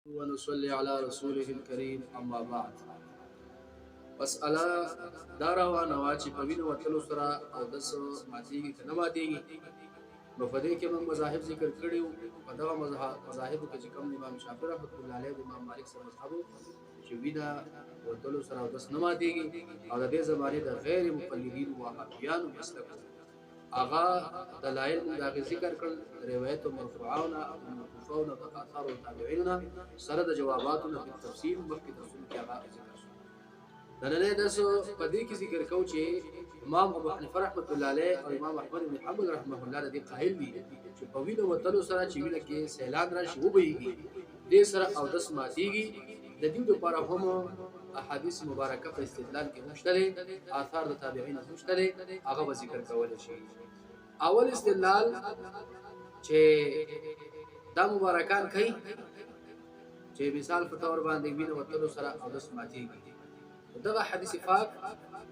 ونصلي على رسوله الكريم اما بعد. مسأله دا روانه وه چې په وینو وتلو سره اودس ماتېږي که نه ماتېږي. نو په دې کې موږ مذاهب ذکر کړي وو. په دغه مذاهبو کې چې کوم امام شافعي رحمت الله علیه د امام مالک سره مذهب و چې وینه وتلو سره اودس نه ماتېږي، او د دې زمانې د غیر مقلدینو وهابیانو مسلک اغا دلائل موږ هغې ذکر کړل، روایت مرفوعونه او موقوفونه د آثارو تابعینو سره د جواباتو په تفصیل مخکې درسونو کې هغه ذکر شو. نننی درس په دې کې ذکر کوو چې امام ابو حنیفه رحمت الله علیه او امام احمد بن حنبل رحمه الله د دې قائل دي چې په وینو وتلو سره چې وینه کې سیلان راشي وبهیږي، دې سره اودس ماتېږي. د دې لپاره هم احادیث مبارکه په استدلال کې مشته دي، آثار د تابعین مشته دي، هغه به ذکر کول شي. اول استدلال چې دا مبارکان کوي چې مثال په تور باندې وینه وتلو سره اودس ماتېږي. دغه حدیث پاک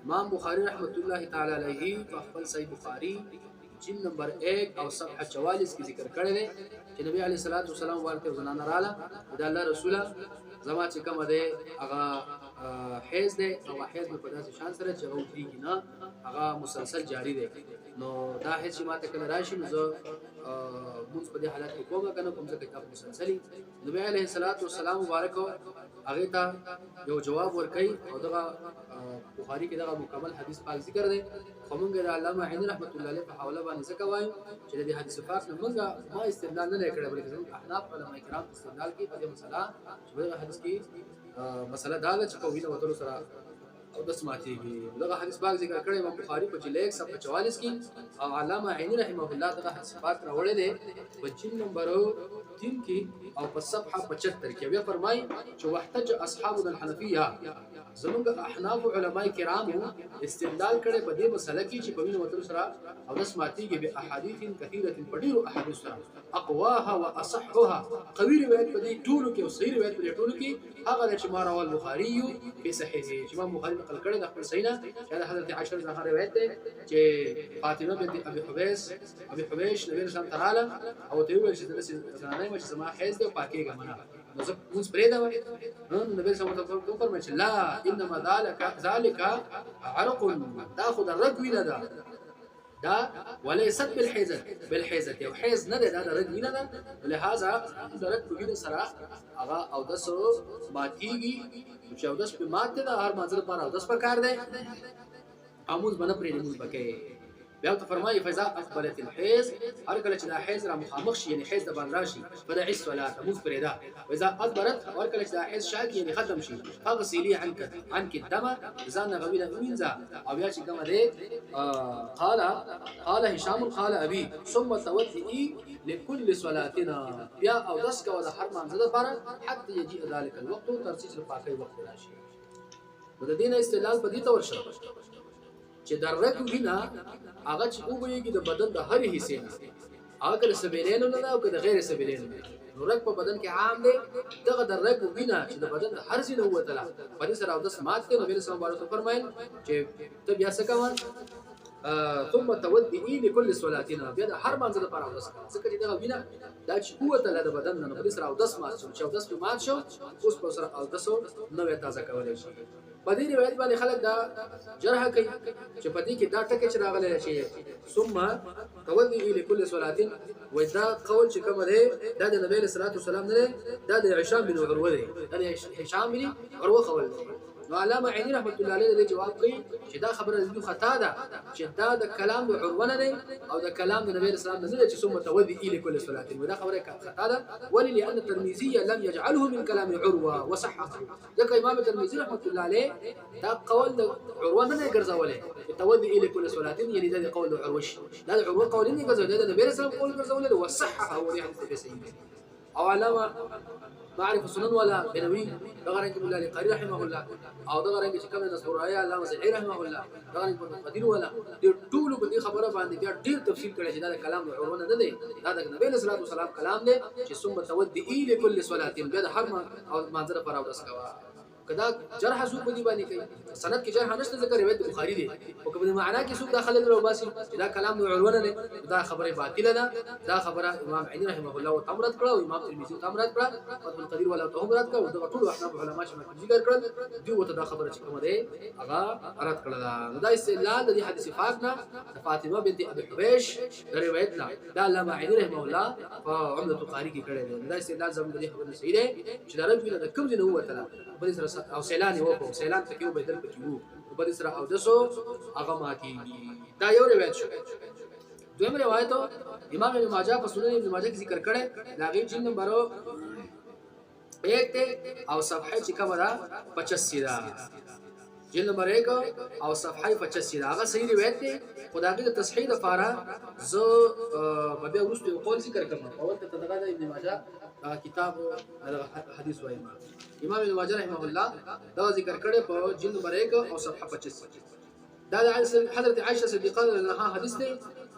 امام بخاری رحمت الله تعالی علیه په خپل صحیح بخاری جلد نمبر 1 او صفحه 44 کې ذکر کړی دی چې نبی علیه الصلاۃ والسلام ورته زنانه رااله د الله رسوله زما چې کومه دی هغه حیض دی او حیض په داسې شان سره چې هغه کېږي نه هغه مسلسل جاری دی. نو دا هیڅ ماته کله راشي نو زه موږ په دې حالت کې کوم کنه کوم څه کتاب مسلسلی نبی علیه الصلاۃ والسلام مبارک هغه ته یو جواب ورکړي او دغه بخاری کې دغه مکمل حدیث پاک ذکر دی. خو موږ د علامه عین رحمت الله علیه په حواله باندې څه کوایو چې د حدیث پاک نه موږ ما استدلال نه کړی، بلکې زموږ احناف علماء کرام استدلال کوي په دې مسله چې دغه حدیث کې مسله دا ده چې په وینه وتلو سره اودس ماتېږي. دغه حدیث پاک ذکر کړی امام بخاری په جلد 1 صفحه 44 کې او علامه عین رحمه الله دغه حدیث پاک راوړی دی په جلد نمبر 3 کې او په صفحه 75 کې. بیا فرمایي چې واحتج اصحابنا الحنفیه، زموږ احناف علماء کرامو استدلال کړي په دې مسله کې چې په وینو وتلو سره اودس ماتېږي به احادیث کثیره په ډیرو احادیث سره اقواها واصحها، قوي روایت په دې ټولو کې او صحیح روایت په دې ټولو کې هغه چې ما رواه البخاري په صحیحه چې امام بخاري نقل کړی د خپل صحیح نه چې حضرت عائشہ رضی الله عنها روایت ده چې فاطمه بنت ابي حبيش نبی رسول الله تعالی او ته ویل چې د زنانه مې زما حیض ده پاکيګه منه نو زه موږ پرې دا نو نبی رسول الله تعالی فرمایي چې لا انما ذلك عرق تاخذ الرق ولا دا وليست بالحيزه او حيز نه ده دا رق وینه ده، لہذا د رق وینه سره هغه او د سو ماتيږي چې او د په ماته ده هر منځل پر او د په کار ده اموز بنه پرې موږ پکې. بیا ته فرمایي فاذا اقبلت الحيز، هر کله چې دا حیض را مخامخ شي یعنی حیض د باندې راشي فدع الصلاه موږ پرې ده. واذا ادبرت، هر کله چې دا حیض شاک یعنی ختم شي فغسلي عنك الدم، ځان غوینه وینځه. او بیا چې کومه ده قال هشام قال ابي ثم توضئي لكل صلاتنا، بیا او دس کو د هر منځ لپاره حتى يجي ذلك الوقت تر چې پاکي وخت راشي. د دې نه استدلال په دې تور شو چې درک وینا هغه چې وګورئ د بدن د هر حصے نه هغه کله سبیلین نه او کله غیر سبیلین نو رک په بدن کې عام دی. دغه درک وینا چې د بدن د هر ځای نه وته په دې سره او د سمات ته نبی رسول الله فرمایل چې ته بیا څه کوه ثم تودئي لكل صلاتنا، بیا د هر منځ لپاره او د څه چې دغه وینا دا چې قوت له بدن نه په دې سره او د سمات چې او د سمات شو اوس په سره او د سو نو تازه کولای شي. په دې روایت باندې خلک دا جرح کوي چې په دې کې دا ټکي چې راغلي شي ثم تودئي لكل صلاتين، و دا قول چې کوم دی دا د نبی صلی الله علیه وسلم نه دا د هشام بن عروه دی، دا هشام بن عروه قول دی. نو علامه عینی رحمت الله علیه جواب کوي چې دا خبره زموږ خطا ده چې دا د کلام د عروه نه دی او د کلام د نبی رسول الله نه دی چې ثم تودئي لكل صلاتين، ودا خبره خطا ده. ولي لان الترمذي لم يجعله من كلام عروه وصححه، ځکه امام ترمذي رحمت الله علیه دا قول د عروه نه ګرځولې تودئي لكل صلاتين، یعنی دا قول د عروه دا د عروه قول نه ګرځولې دا د نبی رسول الله قول ګرځولې وصححه هو دي حدیث صحیح. او علامه معرف السنن ولا بنوي دغه رنګ الله القاری رحمه الله او دغه رنګ چې کوم نصورای علامه زهیر رحمه الله دغه رنګ قدیر ولا د ټول په دې خبره باندې بیا ډیر تفصیل کړی چې دا کلام د عروه نه دی، دا د نبی صلی الله علیه وسلم کلام دی چې ثم تودئي لكل صلاه، بیا د هر او منظر پر او داس کوا کدا جرح سو په دی باندې کوي سند کې جرح نشته ذکر روایت بخاری دی او کله معنا کې سو داخله درو باسي دا کلام علونه نه دا خبره باطله ده دا خبره امام علی رحمه الله تمرد کړه او امام ترمذی تمرد کړه فتح القدیر ولا تمرد کړه او دا ټول احناف علما شمه ذکر کړل دی وته دا خبره چې کومه ده هغه رد کړه دا استدلال د حدیث پاک نه فاطمه بنت ابي حبيش روایت نه دا علامه علی رحمه الله په عمدة القاری کې کړی دا استدلال زموږ د خبره صحیح ده چې دا رجل د کوم ځای نه وته بل سره او سیلان وو سیلان ته کېو بدل پکې وو بل سره او دسو هغه ماتي دا یو روایت شو دویم روایت امام ابن ماجه په سنن ابن ماجه کې ذکر کړي دا غي جلد نمبر 1 ته او صفحه چې کومه ده 85 ده جلد نمبر 1 او صفحه 85 هغه صحیح روایت دی خدای د تصحیح لپاره زه په دې ورستو قول ذکر کوم اول ته دغه د ابن ماجه کتاب حدیث وایم امام ابن ماجه رحمه الله دا ذکر کړي په جلد نمبر 1 او صفحه 85 دا حضرت عائشه صدیقه رضی الله عنها حدیث دی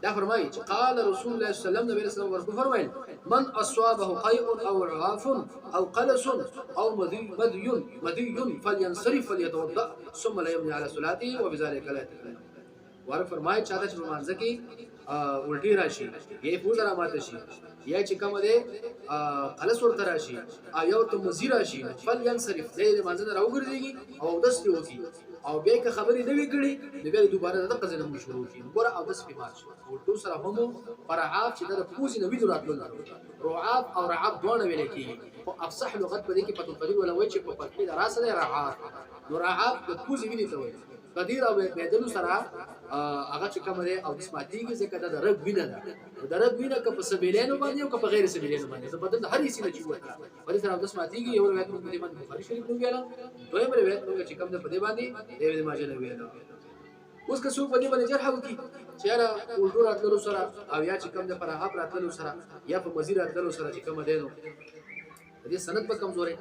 دا فرمایي چې قال رسول الله صلی الله علیه وسلم ورکو فرمایل من اصابه قيء او عواف او قلس او مدي فلينصرف فليتوضا ثم لا يبني على صلاته وبذلك لا يتكلم ور فرمایي چې دا چې مانځه کې الټی راشي یې پوزرا ماته شي یا چې کوم ده قلس ورته راشي او ته مزیر راشي فلينصرف دې مانځه راوګرځي او دستي وکي او بیا که خبرې نه وکړي نو بیا دوباره د قضا نه شروع شي ګوره او داس په مات شو او تو سره هم فرعاب چې د پوزي نه ویډیو راتلل رعاب او رعاب دوه ویل کیږي او افصح لغت په دې کې پتو قدیر ولا وای چې په پټي راسه دی رعاب نو رعاب د پوزي ویلي ته وایي قدیر او بدلو سره هغه چې کوم دی او دسماتیږي ځکه دا د رب وینه ده د رب وینه که په سبیلینو باندې او که په غیر سبیلینو باندې د بدن هر هیڅ نه چوي په دې سره د دسماتیږي یو روایت په دې باندې بخاری شریف نو ویاله دویم روایت نو چې کوم د په دې باندې د ماجه نه ویاله اوس که څوک په دې باندې جرح وکي چې را اولډو راتلو سره او یا چې کوم د پر هغه راتلو سره یا په مزیر راتلو سره چې کوم دی نو دې سند په کمزوري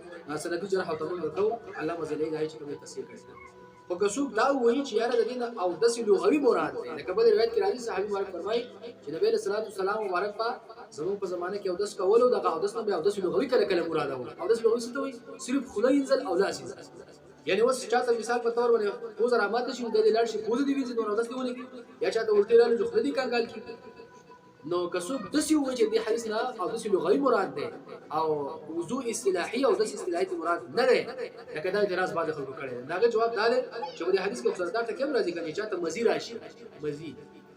سندي جرح او تمام وکړو علامه زلی دای چې کوم تصحیح کړي او کڅوک دا وایي چې یاره د دین او د لغوي مراد دی لکه بل روایت کې راځي صحابي مبارک فرمایي چې نبی صلی الله علیه وسلم مبارک په زموږ په زمانه کې او د کولو د او د نه او د لغوي کله کله مراد او د لغوي څه وایي صرف خدای انزل او لاس یعنی اوس چاته مثال په تور باندې پوز رحمت شي د دې لړ شي پوز دی وینځي نو د څه ونی یا چاته الټی رالو جو خدای کانګال کی نو کڅوک د سی وجه د حدیث نه او د لغوي مراد دی او وضوء اصطلاحي او د اصطلاحي مراد نه دی لکه دا اعتراض بعد خلکو کړي دا جواب دا دی چې د حدیث کې څرګند ته کوم راځي چې چاته مزید راشي مزید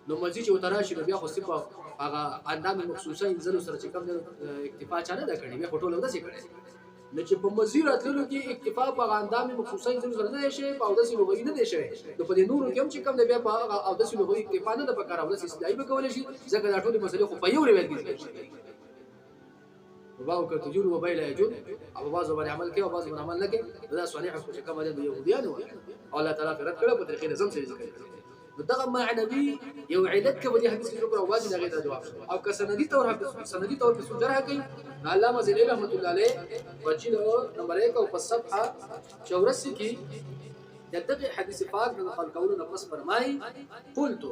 نو مزید چې وتراشي بیا خو صفه هغه اندام مخصوصه انزل سره چې کوم اکتفا چانه دا کړي بیا فوټو لږ څه کړي نو چې په مزید راتللو کې اکتفا په اندام مخصوصه انزل سره نه شي په اودس لغوي نه دی شي نو په دې نورو کې هم چې کوم بیا په اودس لغوي اکتفا نه د پکاره اودس اصطلاحي به کول شي ځکه دا ټول مسلې خو په یو روایت کې شي وباو که تجور وبایل یجور او بعضو باندې عمل کوي او بعضو باندې عمل نه کوي دا صالح خو چې کوم د يهوديانو او الله تعالی فرت کړو په طریقې نظم سره ذکر دغه معنوي یو علت کې ودی حدیث کې او واجب غیر جواب او که سندي تور په جرح کوي علامه زلیل رحمت الله علیه وجل نمبر 1 او په صفحه 84 کې دغه حدیث پاک د خلقونو نفس فرمای قلت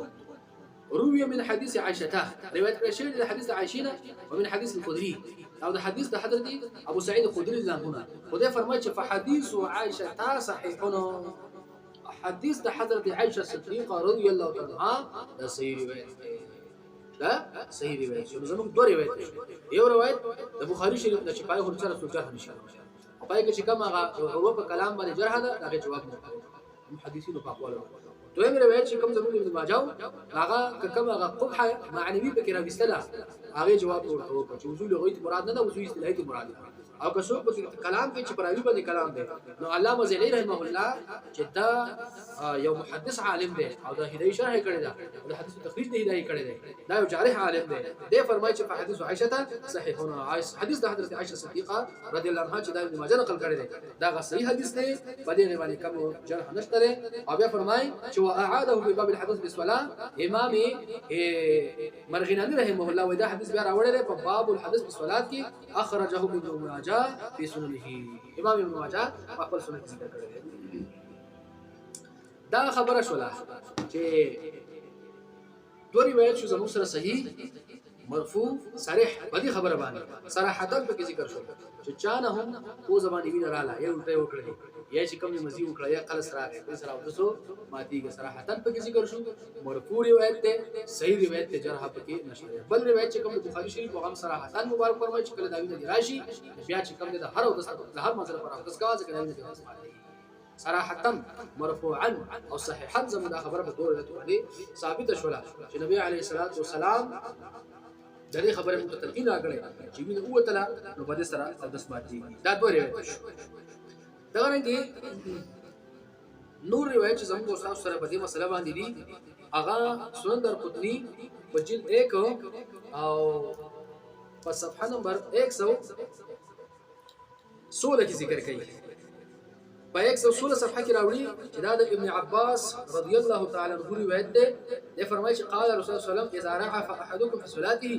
روي من حديث عائشة رواية كريشين لحديث عائشة ومن حديث الخدري او ده حديث ده حضرت ابو سعيد الخدري هنا وده فرمایي چې فحديث عائشة صحيحنا حديث ده حضرت عائشة الصديقة رضي الله تعالى عنها ده صحيح روایت ده صحیح روایت شو زموږ دوه روایت یو روایت د بخاری شریف د شفای هر سره سوچا همیشه او پای کې چې کوم هغه په کلام باندې جرح ده هغه جواب نه محدثینو په اقوال دویم روایت چې کوم زموږ ابن ماجه هغه کوم هغه قبح معنوي به کې راوستله هغه جواب ورکړو چې وضو لغوي مراد نه ده وضو اصطلاحي مراد ده او که څوک په کلام کې چې پراوی باندې کلام دی نو علامه زلی رحمه الله چې دا یو محدث عالم دی او دا هدايه شرح کړی دا د حدیث تخریج دی هدايه کړی دی دا یو جارح عالم دی دی فرمایي چې په حدیث عائشه صحیحونه حدیث د حضرت عائشه صدیقه رضی الله عنها چې دا ابن ماجه نقل کړی دی دا صحیح حدیث دی په دې باندې کوم جرح نشته او بیا فرمایي چې واعاده في باب الحديث بالصلاه امام مرغنانی رحمه الله ودا حدیث بیا راوړل په باب الحديث بالصلاه کې اخرجه ابن ماجه في سننه امام ابن ماجه په خپل سنت کې ذکر کړی دا خبره شوله چې دوی روایت شو زموږ سره صحیح مرفوع صریح بدی خبره باندې صراحتن په ذکر شو چې چانه هم او زمانه وی رااله یو ټی وکړي یا چې کوم مزي وکړه یا قلس راغی په سره او دسو ماتیږي صراحتن په ذکر شو مرفوع روایت ته صحیح روایت ته جرح پکې نشته بل روایت چې کوم بخاری شریف او هم صراحتن مبارک فرمایي چې کله داوی نه راشي بیا چې کوم د هر او د هر مسله پر اساس کاوه چې داوی نه صراحة مرفوعا او صحيحا زموږ خبره په دوه روایتونو باندې ثابت شوه چې نبی عليه الصلاه والسلام د دې خبره په تلقین راغلی چې وینه اوتله نو په دې سره اودس ماتي دا دوه روایت شو دا رنګه نور روایت چې زموږ استاد سره په دې مسله باندې دي هغه سنن درقطنی په جلد 1 او په صفحه نمبر 116 کې ذکر کړي په 116 صفحه کې راوړي چې دا د ابن عباس رضی الله تعالی عنہ روایت ده د فرمایي چې قال رسول الله صلی الله علیه وسلم اذا رعف احدكم في صلاته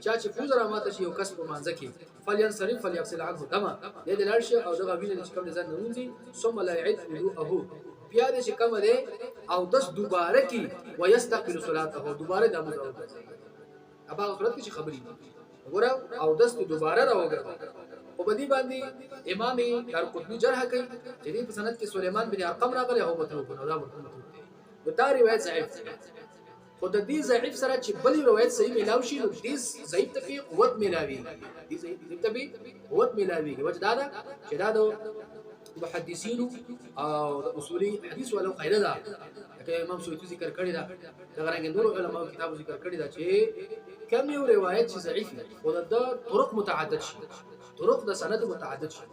چا چې فوز را ماته شي یو کس په مانځ کې فلينصرف فليغسل عنه دما د لړشه او د غوینه چې کوم ځان نونځي ثم لا يعد وضوءه بیا دې چې کوم ده او 10 دوباره کې ويستقبل صلاته دوباره د امر ابا صورت کې خبري وګوره او 10 دوباره راوګر او بدی باندې امام دارقطنی جرح کوي چې دې په سند کې سليمان بن ارقم راغلی او متروک نو دا ورته دا روایت ضعیف خود دې ضعیف سره چې بل روایت صحیح ملاوي شي نو دې ضعیف ته قوت ملاوي دې ضعیف ته قوت ملاوي وجه دا چې دا د محدثین او د اصولي حدیث ولو قاعده ده چې امام سویتی ذکر کړی دا څنګه نور علماء کتاب ذکر کړی دا چې کم یو روایت چې ضعیف خود د طرق متعدد شي طرق د سند متعدد شي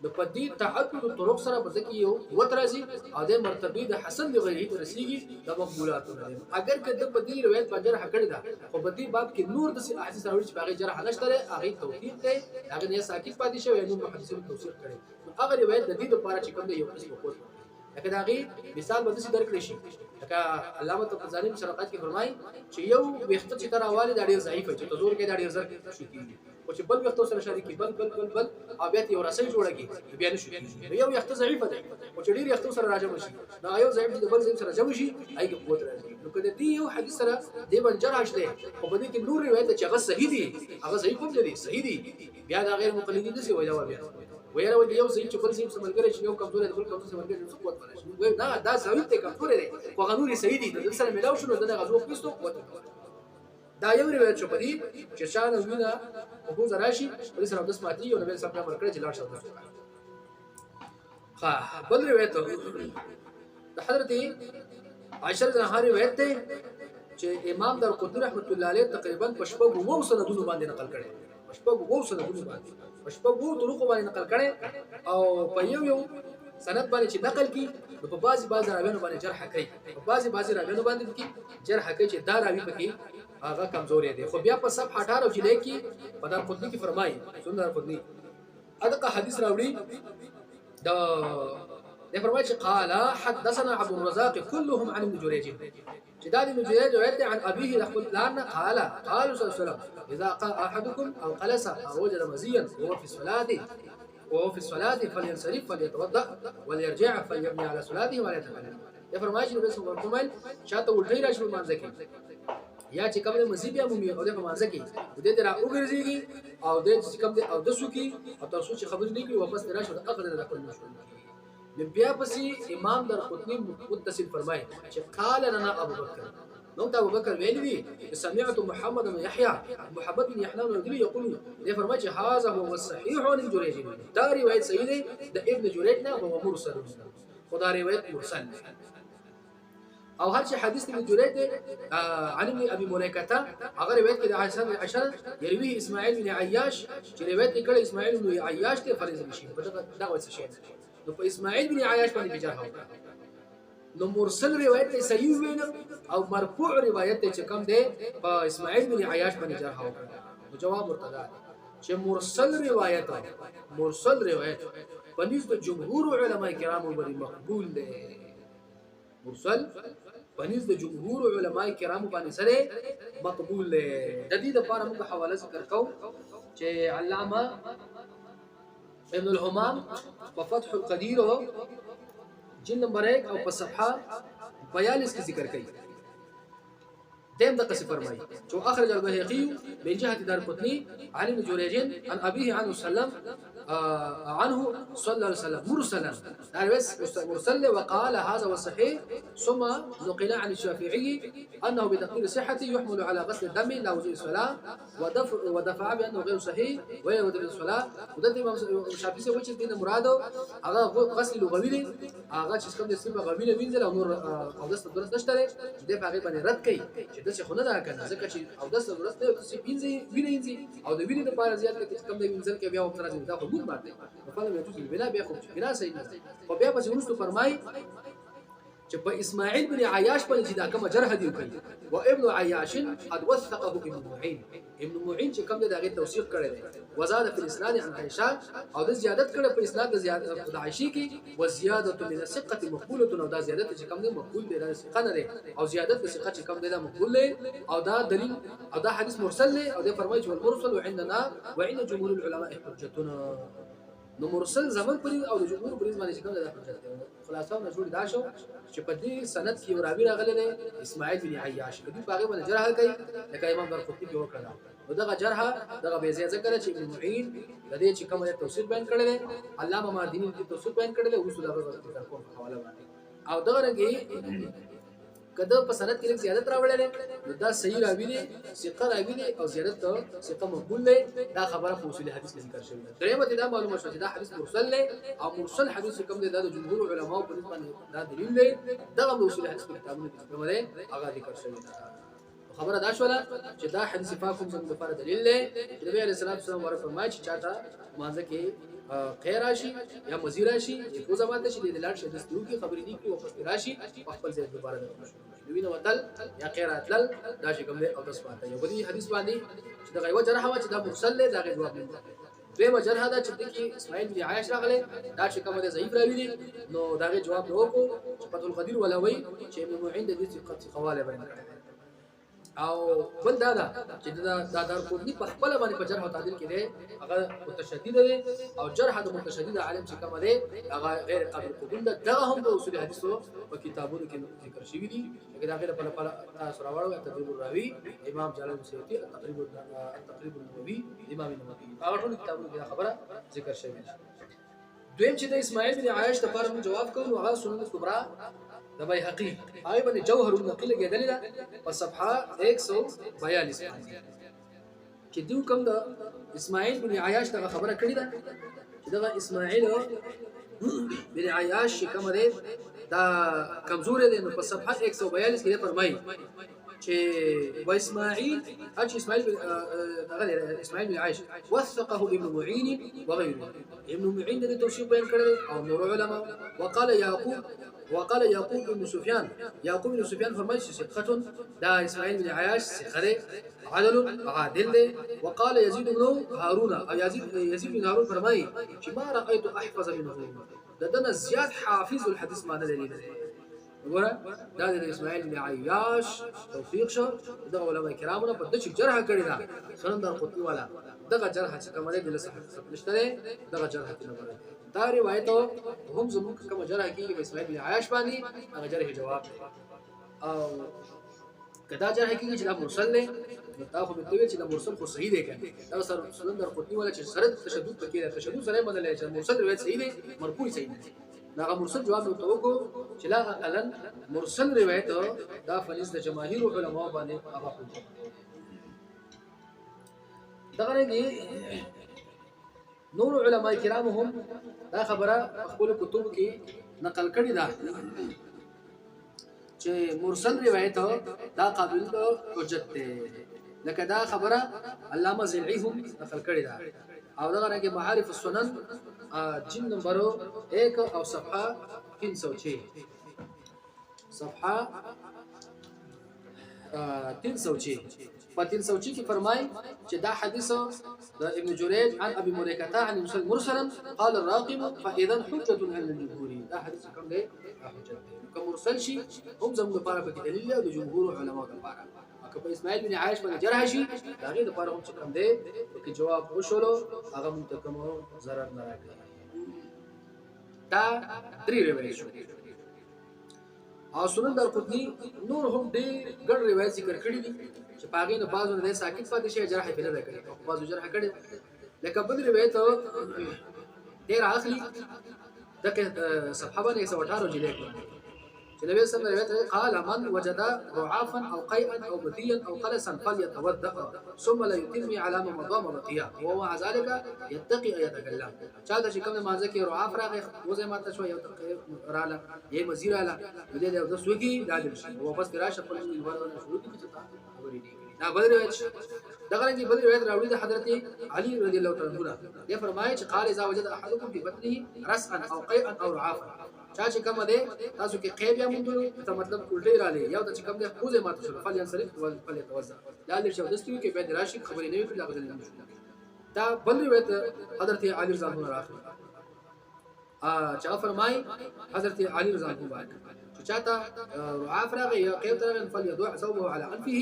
د پدې تعدد طرق سره په ځکه یو وترازي او د مرتبه د حسن لغیره ته رسیږي د مقبولات اگر که د پدې روایت په جرح کړی دا خو په دې باب کې نور د احادیث راوړي چې هغه جرح نشته هغه توثیق دی هغه نه ساکت پاتې شوی نو محدثین توثیق کړي هغه روایت د دې لپاره چې کوم دی یو قسم کوي لکه دا غي مثال به څه درکړي شي لکه علامه طبراني مشرقات کې فرمایي چې یو وخت چې تر حواله د ډیر ضعیف چې تزور کې د ډیر زر شي او چې بل وخت سره شریکي بل او بیا یو راسي جوړږي بیا نشي یو وخت ضعیف دی او چې ډیر وخت سره راځي شي دا یو ضعیف د بل ضعیف سره جمع شي ایګه قوت راځي نو کله دې یو حدیث سره دې بنجر راځي او په دې کې نور روایت چې هغه صحیح دي هغه صحیح کوم دي صحیح دي بیا دا غیر مقلدین دي وایي جواب ویره وایي یو صحیح چې بل صحیح سملګری چې یو کمزور دی بل کمزور سملګری څه قوت ورشي وایي دا صحیح ته کمزور دی خو غنوري صحیح دي د سره ملاو شنو د غزو پېستو قوت دا یو روایت شو پدې چې شان وینا او زراشي په سره د سماتي او نبی صلی الله علیه وسلم چې لاړ شو ها بل روایت د حضرت عائشہ رضی الله عنها روایت ده چې امام دارقطنی رحمت الله علیه تقریبا پښپو وو سندونو باندې نقل کړي پښپو وو سندونو باندې پښپو وو طرق باندې نقل کړي او په یو سند باندې چې نقل کی په بعضي راویانو باندې جرح کوي په بعضي راویانو باندې کې جرح کوي چې دا راوی پکې هغه کمزوري دي خو بیا په صفحه 18 جلد کې په دارقطنی کې فرمایي سنن دارقطنی ادقه حدیث راوړي دا فرمایي چې قال حدثنا عبد الرزاق كلهم عن ابن جريج جداد ابن جريج روایت عن ابيه يقول لنا قال صلى الله عليه وسلم اذا قال احدكم او قلس او وجد مزيا وهو في الصلاه فلينصرف فليتوضا وليرجع فليبني على صلاته ولا يتكلم دا فرمایي چې رسول الله فرمایل شاته ولټی راشي په مانځ کې یا چې کوم مزي بیا مومي او د مانځ کې د دې را وګرځيږي او د چې کوم او د سوکي او تاسو چې خبرې نه کوي واپس راشه د اخر نه راکول نشو بیا پسې امام دارقطنی متصل فرمایي چې قال لنا ابو بکر نو ابو بکر ویلي دي سمعت محمد بن يحيى يقول دې فرمایي چې هذا هو الصحيح عن جريج دا روایت صحیح دی د ابن جريج نه هو مرسل خدا روایت مرسل او هر چې حدیث ابن جريج عن ابي مليكه هغه روایت کې د عائشہ يروي اسماعيل بن عياش چې روایت کړي اسماعيل بن عياش ته فرض نشي دا وڅ شي نو په اسماعیل بن عیاش باندې بجاه نو مرسل روایت صحیح وینم او مرفوع روایت چې کم دی په اسماعیل بن عیاش باندې جرح نو جواب مرتضی چې مرسل روایت پنځ د جمهور علما کرامو باندې مقبول دی مرسل پنځ د جمهور علما کرامو باندې سره مقبول دی د دې لپاره موږ حواله ذکر کوو چې علامه ابن الهمام وفتح القدير جلد نمبر 1 او په صفحه 42 کې ذکر کړي دائم دقة فرماي شو أخرج البيهقي من جهة دار قطني عن ابن جريج عن أبيه عنه وسلم عنه صلى الله عليه وسلم مرسلا يعني بس مرسل وقال هذا والصحيح ثم نقل عن الشافعي أنه بتقدير صحته يحمل على غسل الدم لا وجوب الصلاة ودفع بأنه غير صحيح وهي وجوب الصلاة وده إمام الشافعي سوى شيء دين مراده هذا غسل لغوي هذا شيء كم يصير غوي بينزل أو نور أو دست درست نشتري ده فعليا بني رد كي شدة شيء خنا ده كان ذكر شيء أو دست درست ده شيء بينزل أو ده بينزل بارا زيادة كم ده بينزل كبيا وقتنا زي ده خبوط مارته فلا يجوز البناء بياخد بناء سيد فبيا بس يونس فرماي شوف إسماعيل بن عياش بن جدا كما جرح ديوكي وابن عياش قد وثقه ابن معين ابن معين چې کوم د هغه توثیق کړی دی وزاد في الاسناد عن عائشه او د زیادت کړی په اسناد د زیادت د عائشه کې وزياده من الثقه مقبوله او دا زیادت چې کوم دی مقبول دی د ثقه نه دی او زیادت د ثقه چې کوم دی دا مقبول دی او دا دلیل او دا حدیث مرسل دی او د فرمایي چې المرسل وعندنا وعند جمهور العلماء حجتنا نو مرسل زمن پرې او د جمهور پرې باندې کوم د حجت دی خلاصو نه جوړ دا شو چې په دې سند کې راوی راغلی دی اسماعیل بن عیاش د دې باغې باندې جرح کوي لکه امام درقطنی په وکړه نو دغه جرح دغه به زیاته کړی چې ابن معین د دې چې کومه توصیف بیان کړل علامه ماردینی د توصیف بیان کړل او رسول الله صلی الله علیه وسلم حواله باندې او دغه رنګي کده په سند کې زیادت راوړل نو دا صحیح راوی دی ثقه راوی دی او زیادت ثقه مقبول دی دا خبره په اصول حدیث کې ذکر شوی ده درېمه دا معلومه شوه چې دا حدیث مرسل دی او مرسل حدیث کوم دی د جمهور علماء په نسبت دا دلیل دی دا د اصول حدیث په کتابونو کې کوم دی هغه ذکر شوی ده خبره دا شوله چې دا حدیث پاکوم زموږ لپاره دلیل دی چې نبی علیه السلام ورته فرمایي چې چاته مانځه کې خیر راشي یا مزیر راشي یو ځما ته چې د لاړ شه دستور کې خبرې دي کې واپس راشي خپل ځای دوباره نو وینه وتل یا خیر اتل دا چې کوم دی او تاسو باندې یو بلی حدیث باندې چې دا غیوه جرح وا چې دا مرسل دی دا غي جواب نه دیمه جرح دا چې د کې اسماعیل بن عایش راغله دا چې کوم دی ضعیف راوی دي نو دا غي جواب نو کو چې فتح القدیر ولا وی چې ابن معین د دې قواله بیان کړی او بل دا چې دا دار قطنی په خپل باندې په جرح او تعدیل کې دی هغه متشدد دی او جرح د متشدد عالم چې کوم دی هغه غیر قابل قبول ده دا هم د اصول حدیثو په کتابونو کې ذکر شوی دي چې دا غیر په تاسو راوړو تدریب الراوی امام جلال سیوطی تقریب النووي امام النووي هغه ټول کتابونو کې خبره ذکر شوی ده دویم چې د اسماعیل بن عایش لپاره موږ جواب کوو هغه سنن کبرا د بیهقی هغه باندې جوهر النقل کېدل ده په صفحه 142 چې دیو کوم د اسماعیل بن عیاش ته خبره کړې ده چې دا اسماعیل بن عیاش کوم دی دا کمزور دی نو په صفحه 142 کې فرمایي چې و اسماعیل اسماعیل بن عیاش وثقه ابن معین وغيره ابن معین د توثیق بیان کړل او نور علما وقال يعقوب بن سفيان فرمایي چې ثقه دا اسماعیل بن عیاش ثقه عادل دی وقال يزيد بن هارون او يزيد بن هارون فرمایي چې ما رايت احفظ منه دنا زیاد حافظ الحديث ما نه لري وګوره دا د اسماعیل بن عیاش توفیق شو دغه علماء کرامو په دغه جرح کړی دا سنن در قطنی والا دغه جرح چې کومه د صحت نشته دغه جرح نه دا روایت هم زموږ کوم جرح کې اسماعیل بن عیاش باندې هغه جرح جواب او کدا جرح کې چې دا مرسل نه دا خو به چې دا مرسل خو صحیح دی کنه دا سره سنن در قطنی والا چې سره تشدد پکې تشدد سره بدلې چې مرسل روایت صحیح دی مرفوع صحیح دی دا مرسل جواب نو توکو چې لا اقلا مرسل روایت دا فنیس د جماهیر علماء باندې هغه حجت دا غره نور علماء کرام هم دا خبره خپل کتب کې نقل کړي دا چې مرسل روایت دا قابل د حجت ده لکه دا خبره علامه زلعی هم نقل کړي دا او دا غره کې معارف السنن جلد نمبر 1 اور صفحہ 306 صفحہ 306 په 306 کې فرمای چې دا حدیث د ابن جریج عن ابي مليكه عن مرسلا قال الراقم فاذا حجه على الجمهور دا حدیث کوم دی حجت کوم مرسل شي هم زموږ لپاره په دلیل دی د جمهور علماء لپاره په اسماعیل بن عایش باندې جرح شي دا غي لپاره هم چې کوم دی چې جواب وشولو هغه منتقمو zarar نه راکړي دا درې روایت شو او سنن درقطني نور هم ډېر ګڼ روایت ذکر کړي دي چې پاغې نه بعضو نه ساکت پاتې شي جرح په نه کړي او بعضو جرح کړي لکه بل روایت ډېر اخلي دغه صفحه باندې 118 جلد النبي صلى الله عليه وسلم قال من وجد رعافا او قيئا او بديا او قلسا فليتوضا ثم لا يتم على ما مضى مرتيا وهو مع ذلك يتقي ان يتكلم چا چې کوم مازه کې رعاف راغی وزه ماته شو یو رااله یې مزیر رااله دې د سوګي دادل شي او بس راشه په ورونه شروع دي چې خبرې دي دا بل روایت دغه رنګ بل روایت راوړي د حضرت علي رضی الله تعالی عنہ یې فرمایي چې قال اذا وجد احدكم في بطنه رسعا او قيئا او رعافا چا چې کوم ده تاسو کې قیب یا مونږ ته مطلب الټی را لې یو د چې کوم ده خوځه ماته شو فل ينصرف فل يتوزع لا لري شو دستوي کې به راشي خبرې نه وکړي هغه نه دا بل روایت حضرت علي رضی الله عنه راغلی چا فرمای حضرت علي رضی الله عنه چې چاته رعاف راغی یا قیب راغی فل يضع ثوبه على انفه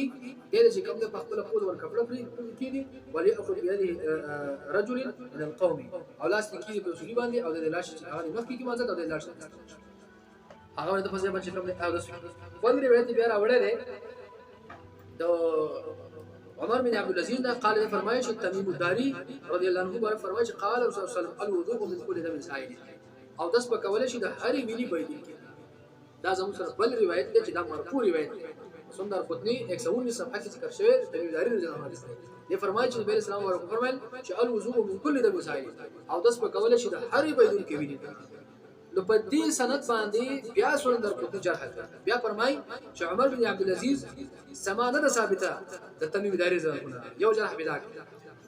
دې چې کوم ده په خپل خوځ ور کپړه پرې کېدی ولي اخذ بيده رجل من القوم او لاس کې په سوري باندې او د لاش چې هغه مخکې کې مازه د لاش هغه د فزه باندې کوم او د بل روایت بیا راوړل د عمر بن عبد العزيز قال فرمایي چې تمیم الداري رضی الله عنه فرمایي چې قال رسول الله صلی الله علیه وسلم الوضوء من كل دم سائل او داس په کول شي د هرې ویلي بيدل کې دا زموږ سره بل روایت دی چې دا مرفوع روایت دی سندر قطنی 119 صفحه کې ذکر شوی تمیم الداري رضی الله عنه دی فرمایي چې نبی اسلام ورکو فرمایل چې الوضوء من كل دم سائل او داس په کول شي د هرې بيدل کې ویلي نو په دې سند باندې بیا سندر قطنی جرح بیا فرمایي چې عمر بن عبد العزيز سمانه ثابته د تمیم الداري رضی الله عنه یو جرح بدا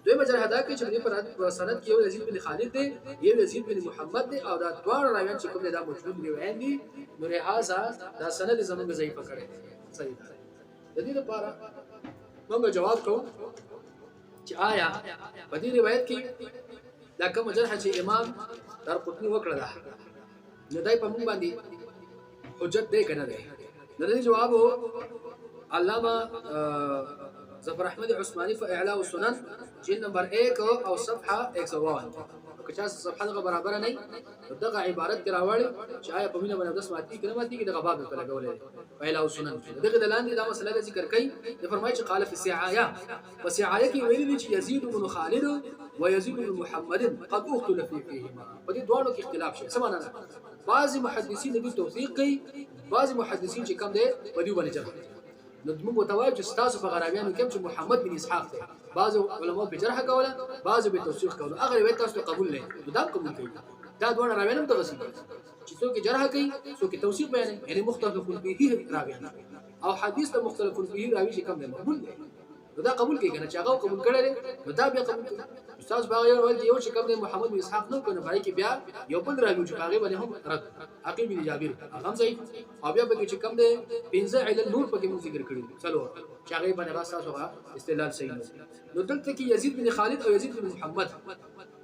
دوی مجرح دا کې چې په سند کې یو یزید بن خالد دی یو یزید بن محمد دی او دا دواړه راویان چې کوم دا مشهور دی وایي نو لہذا دا سند زمونږ ضعیف کړي صحیح ده د دې لپاره موږ جواب کوو چې آیا په دې روایت کې دا کوم جرح چې امام دارقطني وکړه ده نو دای په موږ باندې حجت دی کنه دی د دې جواب علامه ظفر احمد عثماني في اعلاء السنن جلد نمبر 1 او صفحه 101 کچا صفحه دغه برابر نه دغه عبارت کراوړي چې آیا په مینه باندې د سماعتي کلماتي کې دغه باب ته لګولې اعلاء السنن دغه دلاندې دا مسله ذکر کړي د فرمایي چې قال في السعايه وسعايه کې ویلي چې يزيد بن خالد ويزيد بن محمد قد اختلف فيهما په دې دوه کې اختلاف شي سمانه بعض محدثین دې توثیق کوي بعض محدثین چې کم دي په دې باندې جرح نو موږ متوایو چې تاسو په غرابیانو کې چې محمد بن اسحاق دی بعض علماء په جرح کوله بعض به توثیق کوله هغه روایت تاسو قبول نه دا قبول کوي دا دوه راویان هم تغسل چې څوک جرح کوي څوک توثیق بیانوي یعنی مختلف فيه راویان او حدیث ته مختلف فيه راوی چې کم دی مقبول دی دا قبول کوي کنه چې هغه قبول کړي نو دا بیا قبول کوي استاد باغ یو چې کوم محمد بن اسحاق نو کنه پای کې بیا یو بل راوي چې هغه باندې هم رد عقیل بن جابر هغه صحیح او بیا به چې کوم ده پنځه عل النور پکې موږ ذکر کړی چلو چې هغه باندې راځه هغه استدلال صحیح نو دلته کې یزید بن خالد او یزید بن محمد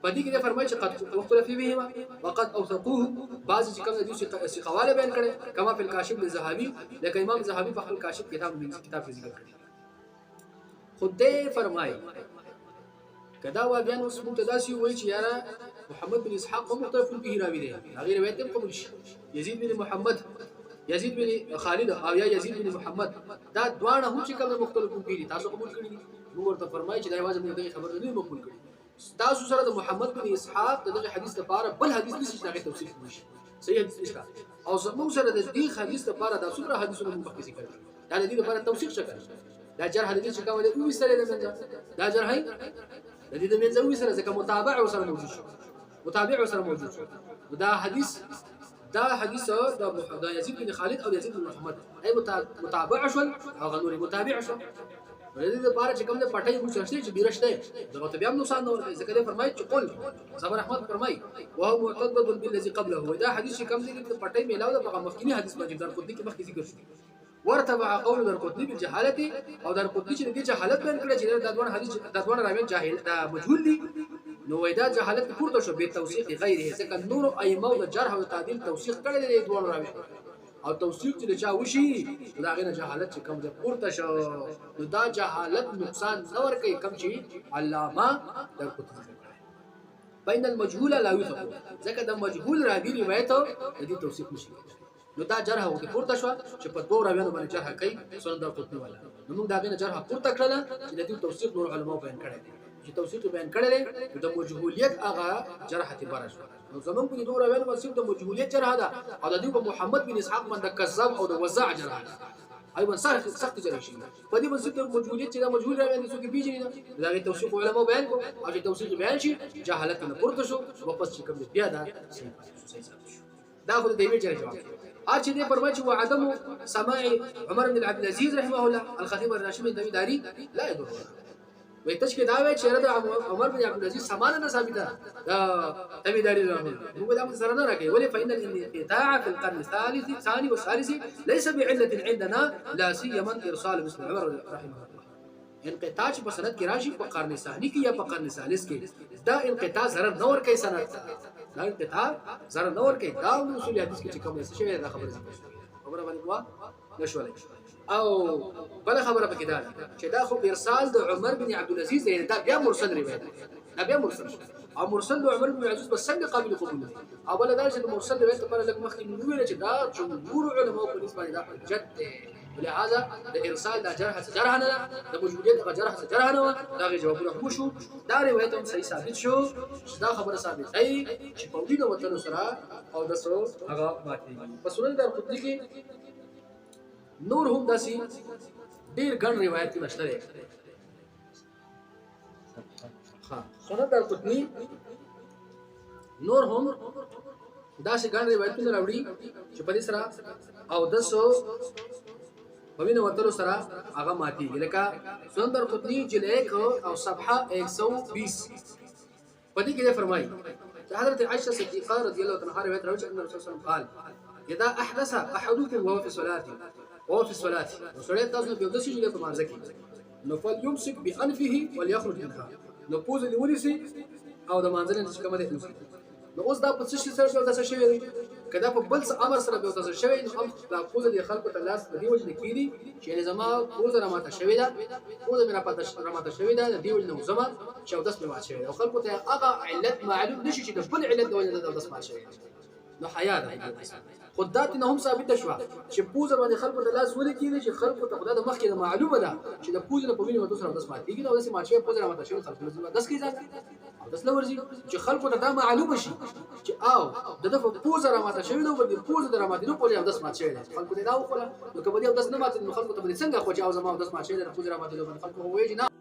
پدې کې فرمایي چې قد مختلف بهما وقد اوثقوه بعض چې کوم دي چې قواله بیان کړي کما په الکاشف للذهبي لکه امام ذهبي په الکاشف کتاب ذکر کړي خدای فرمایي کدا و بیان اوس موږ تداسي وایي چې یاره محمد بن اسحاق هم مختلف به راوي دی هغه روایت هم قبول شي یزید بن محمد یزید بن خالد او یا یزید بن محمد دا دواړه هم چې کوم مختلف دي تاسو قبول کړی دي موږ ورته فرمایي چې دا یوازې موږ دغه خبر نه قبول کړی تاسو سره د محمد بن اسحاق دغه حدیث لپاره بل حدیث نشي چې هغه توصیف وشي صحیح حدیث نشته او زموږ سره د دې حدیث لپاره دا څومره حدیثونه موږ پکې ذکر دا د دې لپاره توصیف شکل دا جرح حدیث چې کوم دی او سره د منځ دا جرح د دې د منځ او سره ځکه متابع سره موجود شو متابع سره موجود شو دا حدیث دا يزيد بن خالد او يزيد بن محمد اي متابع شو او غنوري متابع شو ولې د بار چې کوم د پټای مو چرته چې بیرشته دا ته بیا نقصان نه ورته ځکه فرمایي چې قول زبر احمد فرمایي وهو معتقد بالذي قبله دا حدیث چې کوم دی د پټای میلاو د مخکینی حدیث باندې در قطنی کې مخکې ذکر شو ورتبع قول در قطنی بالجهاله او در قطنی چې د جهالت بیان کړی چې دا دوه حدیث دا دوه راوین جاهل دا مجهول دي نو وېدا جهالت پورته شو به توثیق غیره ځکه نور ائمه او جرح او تعدیل توثیق کړی دی دوه راوین او توثیق چې چا وشي دا غینه جهالت چې کم ده پورته شو نو دا جهالت نقصان نور کوي کم چې علامه در قطنی بین المجهول لا يوثق ځکه د مجهول راوی روایت د دې توثیق نشي نو دا جرح وکي پورته شو چې په دوه راویانو باندې جرح کوي سنن دارقطني والا نو موږ دا غنه جرح پورته کړل چې د دې توثیق نور علماء بیان کړي چې توثیق بیان کړي د مجهولیت هغه جرح اعتبار شو نو زمون په دوه راویانو باندې د مجهولیت جرح ده او د دې په محمد بن اسحاق باندې کذاب او د وزاع جرح ده ايضا سخت جرح شي په دې باندې د مجهولیت چې د مجهول راویان څوک پیژني دا غي توثیق علماء بیان کو او چې توثیق بیان شي جهالت نه پورته شو واپس چې کوم بیا دا دا خو د دې وجه جواب ارچ دې فرمایي چې وعدم سماع عمر بن عبد العزيز رحمه الله الخطيب الراشد الدمداري لا يضر ويتش کې دا وی چې عمر بن عبد العزيز سمانه نه ثابته دا دمداري رحمه الله موږ دا سره نه راکې ولې فإن الانقطاع في القرن الثاني والثالث ليس بعلة عندنا لا سيما ارسال مثل عمر رحمه الله انقطاع په سند کې راشي په قرن ثاني کې یا په قرن ثالث کې دا انقطاع ضرر نور کوي سند دا انقطاع ضرر نور کوي دا اصول حدیث کې کوم څه شوی دا خبره باندې وا نشولای او بل خبره پکې ده چې دا خو ارسال د عمر بن عبد العزيز دی دا بیا مرسل روایت دا بیا مرسل او مرسل د عمر بن عبد العزيز بس څنګه قابل قبول دی او بل دا چې مرسل روایت لپاره لکه مخکې ویل چې دا جمهور علماء په نسبت دا حجت دی ولهذا د ارسال د جرح نه د مجبوریت د جرح نه دا جوابونه خو شو دا روایت هم صحیح ثابت شو دا خبره ثابت ای چې په دې وطن سره او د سو هغه ماتي په سنن دارقطني کې نور هم داسي ډیر ګڼ روایت نشته لري ها سنن دارقطني نور هم داسي ګڼ روایتونه راوړي چې په دې سره او د سو ومن وتر سرا هغه ماتي لکه سنن دارقطني جلد 1 او صفحه 120 پدې کې فرمایي چې حضرت عائشہ صدیقہ رضی الله عنها روایت راوړي چې النبي صلی الله علیه وسلم قال اذا احدث احدكم وهو في صلاته وصلاه تاسو په داسې جګه په مانځ کې نو فليمسك بانفه وليخرج منها نو پوز دی ونیسي او د مانځل نه کومه ده نو اوس دا په څه سره په تاسو شوی دی کدا په بل څه امر سره په تاسو شوی نو هم دا پوز دی خلکو ته لاس دی وجه کیږي چې زما پوز را ماته شوی دا پوز میرا پاتې را ماته شوی دا دی وجه نو زما چې داس په ماته شوی او خلکو ته هغه علت معلوم نشي چې د بل علت د وجه د داس ماته شوی نو حیا ده خدات نه هم ثابت شو چې پوز باندې خلکو ته لاس ولې کیږي چې خلکو ته خدای د مخ کې معلومه ده چې د پوز نه په ویني متو سره داس ماته کیږي نو داس ماته شوی پوز را ماته شوی خلکو داس کیږي داس لورځي چې خلکو ته دا معلومه شي چې او دغه پوز را ماته شوی نو په پوز را ماته نو په داس ماته شوی خلکو ته دا وخله نو کبه داس نه ماته نو خلکو ته څنګه خو چې او زما داس ماته شوی د پوز را ماته نو خلکو وایي نه